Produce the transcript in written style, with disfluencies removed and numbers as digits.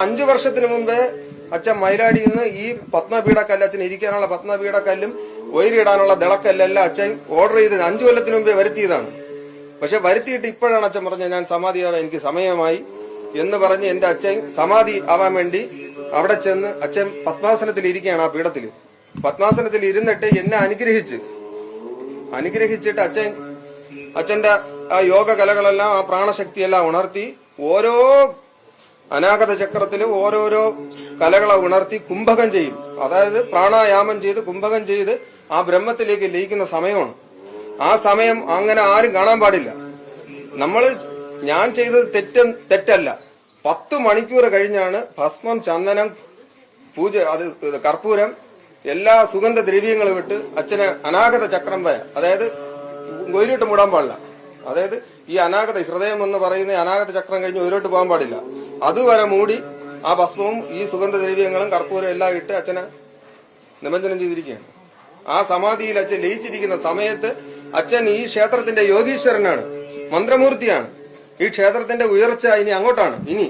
5 വർഷത്തിന് മുമ്പേ അച്ഛൻ മൈലാടിയിൽ നിന്ന് ഈ പത്മപീഠക്കല്ല് അച്ഛൻ ഇരിക്കാനുള്ള പത്മപീഠക്കല്ലും ഒയിരിടാനുള്ള ദിളക്കല്ലെല്ലാം അച്ഛൻ ഓർഡർ ചെയ്ത് 5 കൊല്ലത്തിന് മുമ്പേ വരുത്തിയതാണ്. പക്ഷെ വരുത്തിയിട്ട് ഇപ്പോഴാണ് അച്ഛൻ പറഞ്ഞത് ഞാൻ സമാധിയാവാൻ എനിക്ക് സമയമായി എന്ന് പറഞ്ഞ് എന്റെ അച്ഛൻ സമാധി ആവാൻ വേണ്ടി അവിടെ ചെന്ന് അച്ഛൻ പത്മാസനത്തിൽ ഇരിക്കുകയാണ്. ആ പീഠത്തിൽ പത്മാസനത്തിൽ ഇരുന്നിട്ട് എന്നെ അനുഗ്രഹിച്ചിട്ട് അച്ഛന്റെ ആ യോഗ കലകളെല്ലാം ആ പ്രാണശക്തിയെല്ലാം ഉണർത്തി ഓരോ അനാഗത ചക്രത്തിൽ ഓരോരോ കലകളെ ഉണർത്തി കുംഭകം ചെയ്യും. അതായത് പ്രാണായാമം ചെയ്ത് കുംഭകം ചെയ്ത് ആ ബ്രഹ്മത്തിലേക്ക് ലയിക്കുന്ന സമയമാണ്. ആ സമയം അങ്ങനെ ആരും കാണാൻ പാടില്ല. ഞാൻ ചെയ്തത് തെറ്റല്ല. 10 മണിക്കൂർ കഴിഞ്ഞാണ് ഭസ്മം, ചന്ദനം, പൂജ, അത് കർപ്പൂരം, എല്ലാ സുഗന്ധ ദ്രവ്യങ്ങളും വിട്ട് അച്ഛന് അനാഗത ചക്രം വരെ, അതായത് ഒരിട്ട് മൂടാൻ പാടില്ല. അതായത് ഈ അനാഗത ഹൃദയം എന്ന് പറയുന്ന അനാഗത ചക്രം കഴിഞ്ഞ് ഒരിട്ട് പോകാൻ പാടില്ല. അതുവരെ മൂടി ആ ഭസ്മവും ഈ സുഗന്ധ ദ്രവ്യങ്ങളും കർപ്പൂരം എല്ലാം ഇട്ട് അച്ഛനെ നിമജ്ജനം ചെയ്തിരിക്കുകയാണ്. ആ സമാധിയിൽ അച്ഛൻ ലയിച്ചിരിക്കുന്ന സമയത്ത് അച്ഛൻ ഈ ക്ഷേത്രത്തിന്റെ യോഗീശ്വരനാണ്, മന്ത്രമൂർത്തിയാണ്. ഈ ക്ഷേത്രത്തിന്റെ ഉയർച്ച ഇനി അങ്ങോട്ടാണ്. ഇനി